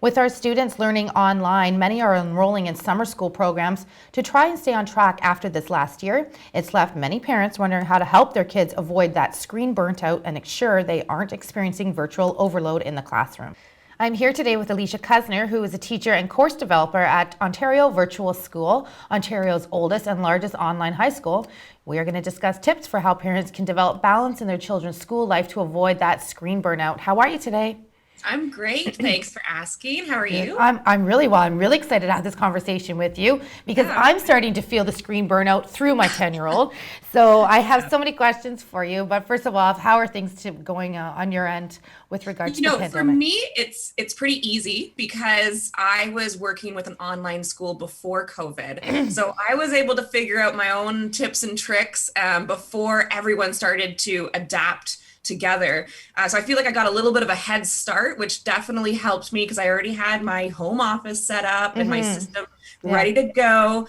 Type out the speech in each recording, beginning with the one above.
With our students learning online, many are enrolling in summer school programs to try and stay on track after this last year. It's left many parents wondering how to help their kids avoid that screen burnt out and ensure they aren't experiencing virtual overload in the classroom. I'm here today with Alicia Kusner, who is a teacher and course developer at Ontario Virtual School, Ontario's oldest and largest online high school. We are going to discuss tips for how parents can develop balance in their children's school life to avoid that screen burnout. How are you today? I'm great. Thanks for asking. How are Good. you? I'm really well. I'm really excited to have this conversation with you because Yeah. I'm starting to feel the screen burnout through my 10-year-old. So I have Yeah. so many questions for you. But first of all, how are things going on your end with regards to the For pandemic? me, it's pretty easy because I was working with an online school before COVID. So I was able to figure out my own tips and tricks before everyone started to adapt together. So I feel like I got a little bit of a head start, which definitely helped me because I already had my home office set up and my Mm-hmm. system Yeah. ready to go,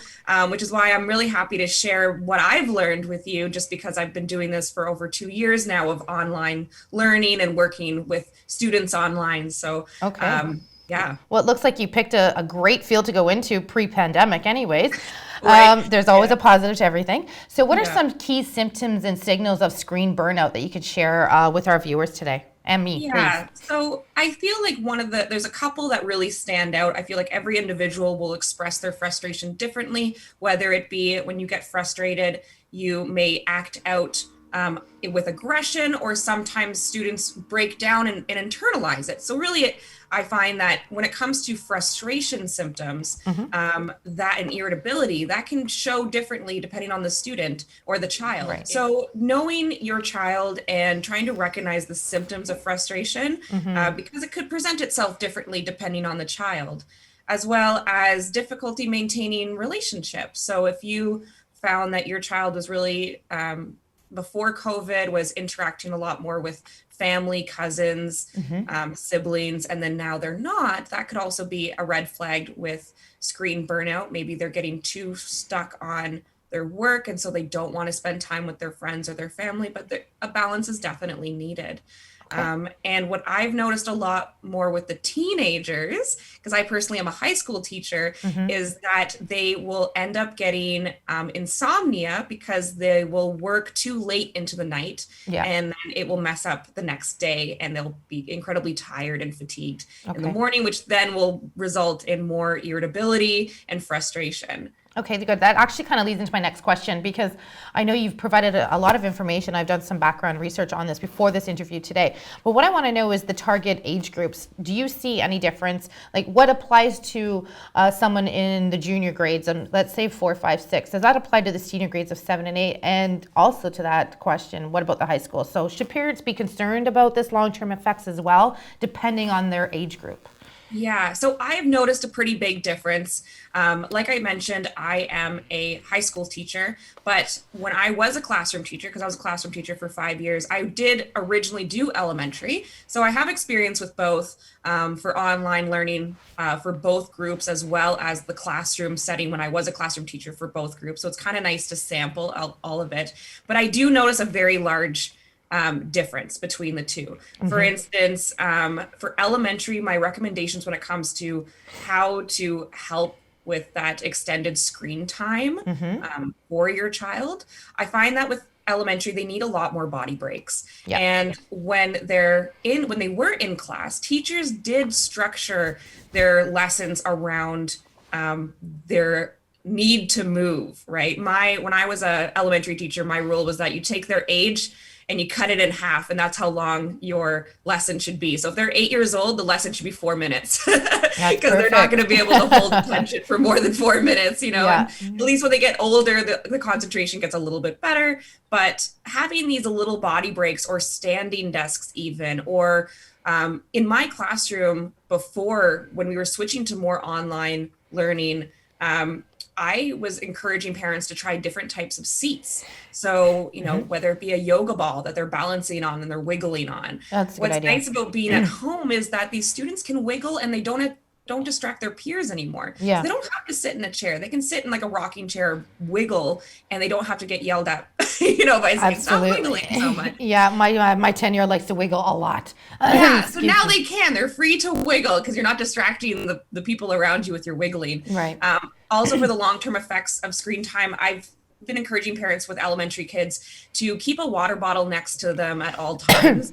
which is why I'm really happy to share what I've learned with you, just because I've been doing this for over 2 years now of online learning and working with students online. So, Okay. yeah, Well, it looks like you picked a great field to go into pre-pandemic anyways. right. There's always Yeah. a positive to everything. So what are Yeah. some key symptoms and signals of screen burnout that you could share with our viewers today? And me, please. Yeah. So I feel like there's a couple that really stand out. I feel like every individual will express their frustration differently, whether it be when you get frustrated, you may act out with aggression, or sometimes students break down and internalize it. So really, I find that when it comes to frustration symptoms, Mm-hmm. that and irritability, that can show differently depending on the student or the child. Right. So knowing your child and trying to recognize the symptoms of frustration, Mm-hmm. because it could present itself differently depending on the child, as well as difficulty maintaining relationships. So if you found that your child was really before COVID was interacting a lot more with family, cousins, Mm-hmm. siblings, and then now they're not, that could also be a red flag with screen burnout. Maybe they're getting too stuck on their work, and so they don't want to spend time with their friends or their family, but a balance is definitely needed. Okay. And what I've noticed a lot more with the teenagers, because I personally am a high school teacher, Mm-hmm. is that they will end up getting insomnia because they will work too late into the night, Yeah. and then it will mess up the next day and they'll be incredibly tired and fatigued in the Okay. morning, which then will result in more irritability and frustration. Okay, good. That actually kind of leads into my next question because I know you've provided a lot of information. I've done some background research on this before this interview today. But what I want to know is the target age groups. Do you see any difference? Like what applies to someone in the junior grades, and let's say 4, 5, 6? Does that apply to the senior grades of 7 and 8? And also to that question, what about the high school? So should parents be concerned about this long-term effects as well, depending on their age group? Yeah, so I've noticed a pretty big difference. Like I mentioned, I am a high school teacher, but when I was a classroom teacher, because I was a classroom teacher for 5 years, I did originally do elementary. So I have experience with both for online learning for both groups, as well as the classroom setting when I was a classroom teacher for both groups. So it's kind of nice to sample all of it. But I do notice a very large difference between the two. For Mm-hmm. instance, for elementary, my recommendations when it comes to how to help with that extended screen time Mm-hmm. for your child, I find that with elementary, they need a lot more body breaks. Yeah. And when they were in class, teachers did structure their lessons around their need to move, right? When I was a elementary teacher, my rule was that you take their age and you cut it in half, and that's how long your lesson should be. So if they're 8 years old, the lesson should be 4 minutes That's because they're not going to perfect. be able to hold attention for more than 4 minutes, and Yeah. at least when they get older, the concentration gets a little bit better. But having these little body breaks or standing desks even, or in my classroom before, when we were switching to more online learning, I was encouraging parents to try different types of seats. So, Mm-hmm. whether it be a yoga ball that they're balancing on and they're wiggling on. That's a good What's idea. nice about being at home is that these students can wiggle and they don't don't distract their peers anymore. So Yeah. they don't have to sit in a chair. They can sit in like a rocking chair, wiggle, and they don't have to get yelled at, by saying, stop wiggling so Absolutely. much. Yeah, my 10-year-old likes to wiggle a lot. Yeah, so Excuse now me. they can. They're free to wiggle because you're not distracting the people around you with your wiggling. Right. Also, for the long term effects of screen time, I've been encouraging parents with elementary kids to keep a water bottle next to them at all times.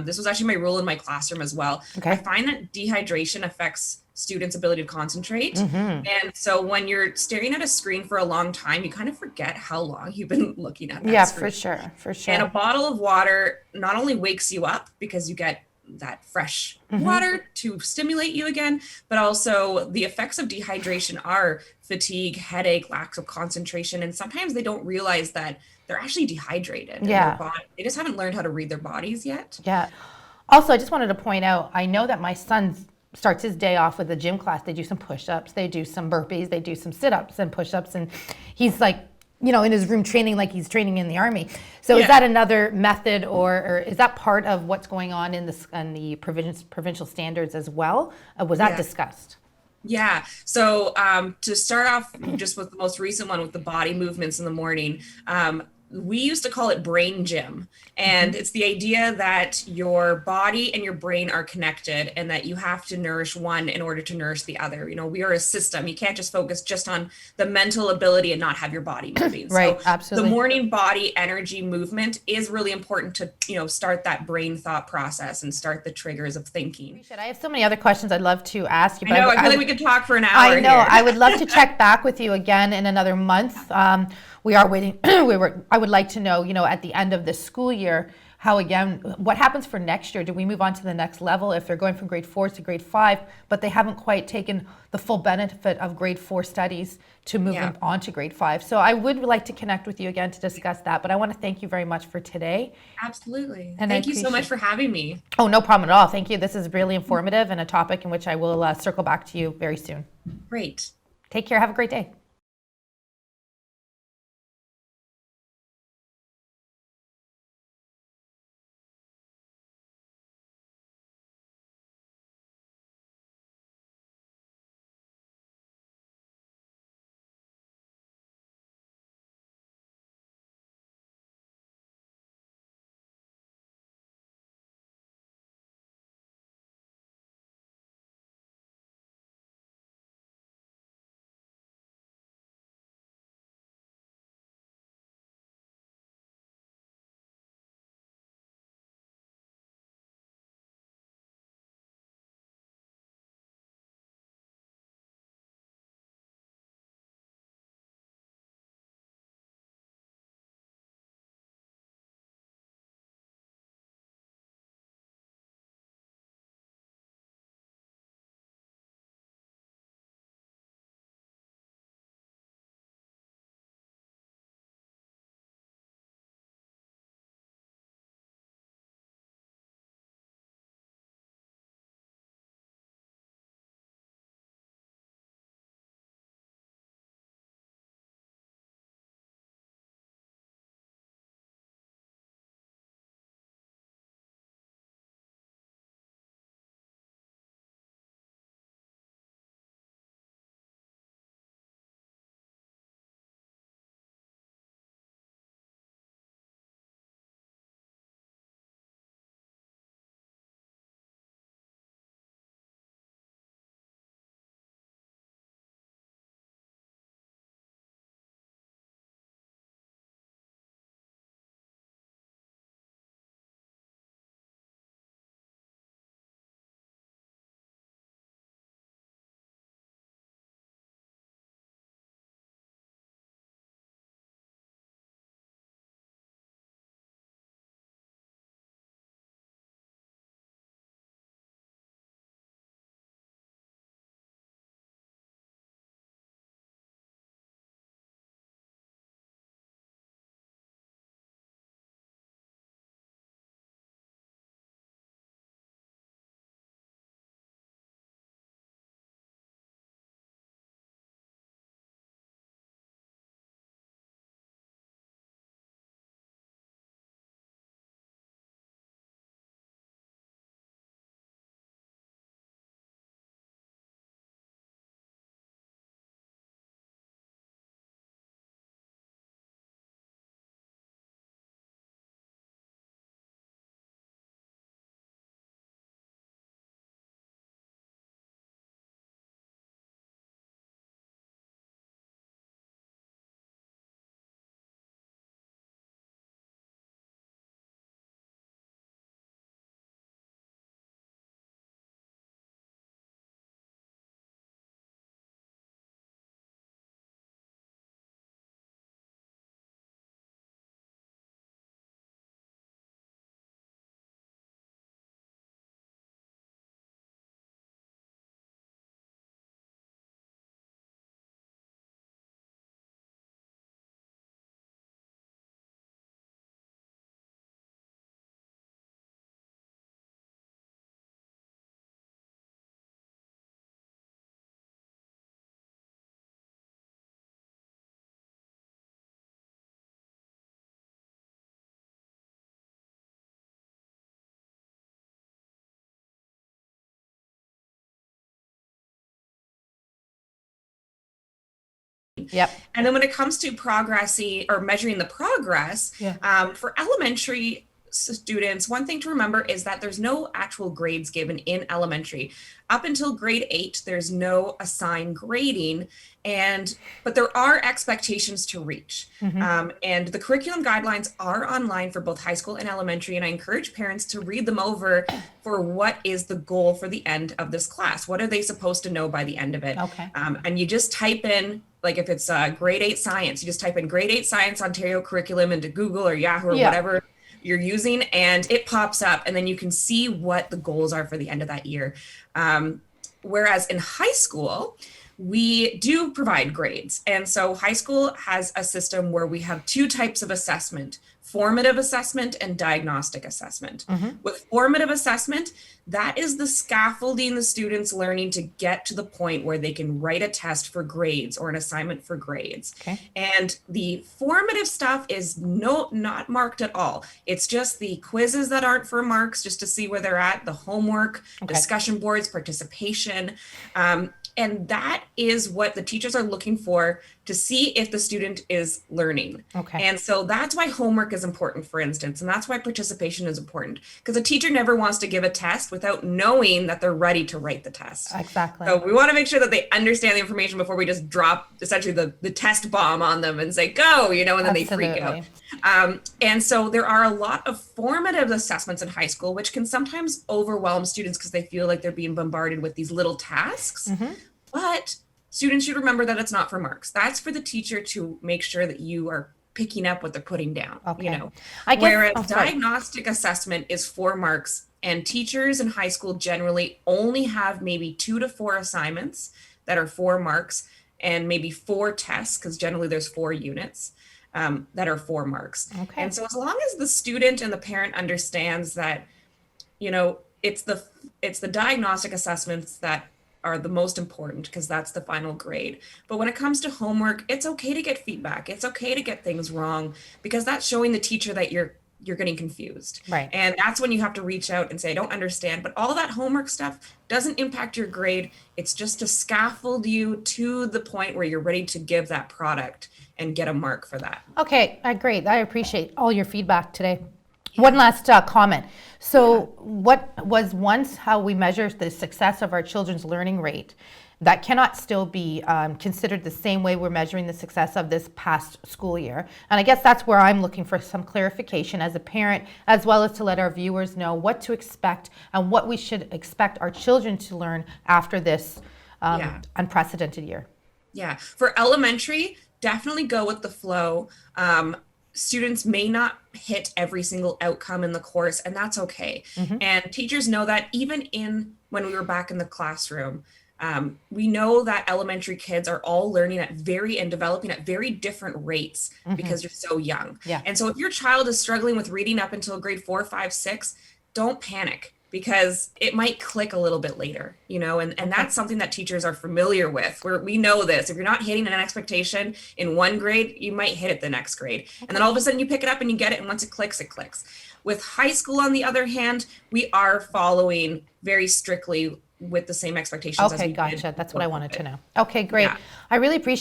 This was actually my rule in my classroom as well. I Okay. find that dehydration affects students' ability to concentrate. Mm-hmm. And so when you're staring at a screen for a long time, you kind of forget how long you've been looking at that Yeah, screen. for sure. For And a sure. bottle of water not only wakes you up because you get that fresh Mm-hmm. water to stimulate you again, but also the effects of dehydration are fatigue, headache, lack of concentration. And sometimes they don't realize that they're actually dehydrated and their Yeah. body, they just haven't learned how to read their bodies yet. Yeah. Also, I just wanted to point out, I know that my son starts his day off with a gym class. They do some push-ups, they do some burpees, they do some sit-ups and push-ups, and he's like, in his room training like he's training in the army. So is Yeah. that another method, or is that part of what's going on in the provincial standards as well? Was that Yeah. discussed? Yeah. So to start off just with the most recent one with the body movements in the morning, we used to call it brain gym. And it's the idea that your body and your brain are connected and that you have to nourish one in order to nourish the other. We are a system. You can't just focus just on the mental ability and not have your body moving. Right, So the absolutely. morning body energy movement is really important to, start that brain thought process and start the triggers of thinking. Appreciate it. I have so many other questions I'd love to ask you, I but know, I feel like we could talk for an I hour know. here. I would love to check back with you again in another month. We are waiting. I would like to know, at the end of the school year, what happens for next year? Do we move on to the next level if they're going from grade 4 to grade 5, but they haven't quite taken the full benefit of grade 4 studies to move Yeah. them on to grade 5? So I would like to connect with you again to discuss that. But I want to thank you very much for today, Absolutely. and I Thank you so much appreciate. for having me. Oh, no problem at all. Thank you. This is really informative and a topic in which I will circle back to you very soon. Great. Take care. Have a great day. Yep. And then when it comes to progressing or measuring the progress, Yeah. for elementary students, one thing to remember is that there's no actual grades given in elementary. Up until grade 8, there's no assigned grading, but there are expectations to reach. And the curriculum guidelines are online for both high school and elementary, and I encourage parents to read them over for what is the goal for the end of this class. What are they supposed to know by the end of it? Okay. And you just type in, like if it's grade 8 science, you just type in grade 8 science Ontario curriculum into Google or Yahoo or whatever you're using, and it pops up, and then you can see what the goals are for the end of that year. Whereas in high school, we do provide grades. And so high school has a system where we have 2 types of assessment: formative assessment and diagnostic assessment. With formative assessment, that is the scaffolding the students learning to get to the point where they can write a test for grades or an assignment for grades. Okay. And the formative stuff is not marked at all. It's just the quizzes that aren't for marks, just to see where they're at, the homework, discussion boards, participation. And that is what the teachers are looking for to see if the student is learning. Okay. And so that's why homework is important, for instance, and that's why participation is important, because a teacher never wants to give a test without knowing that they're ready to write the test. Exactly. So we want to make sure that they understand the information before we just drop essentially the test bomb on them and say, go, and then they freak out. And so there are a lot of formative assessments in high school, which can sometimes overwhelm students because they feel like they're being bombarded with these little tasks. But students should remember that it's not for marks. That's for the teacher to make sure that you are picking up what they're putting down. Whereas diagnostic assessment is 4 marks, and teachers in high school generally only have maybe 2 to 4 assignments that are 4 marks, and maybe 4 tests, because generally there's 4 units that are 4 marks. And so as long as the student and the parent understands that, it's the diagnostic assessments that are the most important, because that's the final grade. But when it comes to homework, it's okay to get feedback. It's okay to get things wrong, because that's showing the teacher that you're getting confused. Right. And that's when you have to reach out and say, I don't understand. But all that homework stuff doesn't impact your grade. It's just to scaffold you to the point where you're ready to give that product and get a mark for that. Okay, great. I appreciate all your feedback today. One last comment. So what was once how we measure the success of our children's learning rate, that cannot still be considered the same way we're measuring the success of this past school year. And I guess that's where I'm looking for some clarification as a parent, as well as to let our viewers know what to expect and what we should expect our children to learn after this unprecedented year. Yeah, for elementary, definitely go with the flow. Students may not hit every single outcome in the course, and that's okay. And teachers know that. Even when we were back in the classroom, we know that elementary kids are all learning and developing at very different rates because you're so young. And so if your child is struggling with reading up until grade 4, 5, 6, don't panic, because it might click a little bit later, and that's something that teachers are familiar with, where we know this. If you're not hitting an expectation in one grade, you might hit it the next grade. And then all of a sudden you pick it up and you get it. And once it clicks, it clicks. With high school, on the other hand, we are following very strictly with the same expectations as we did. Gotcha. That's what I wanted to know. Okay, great. I really appreciate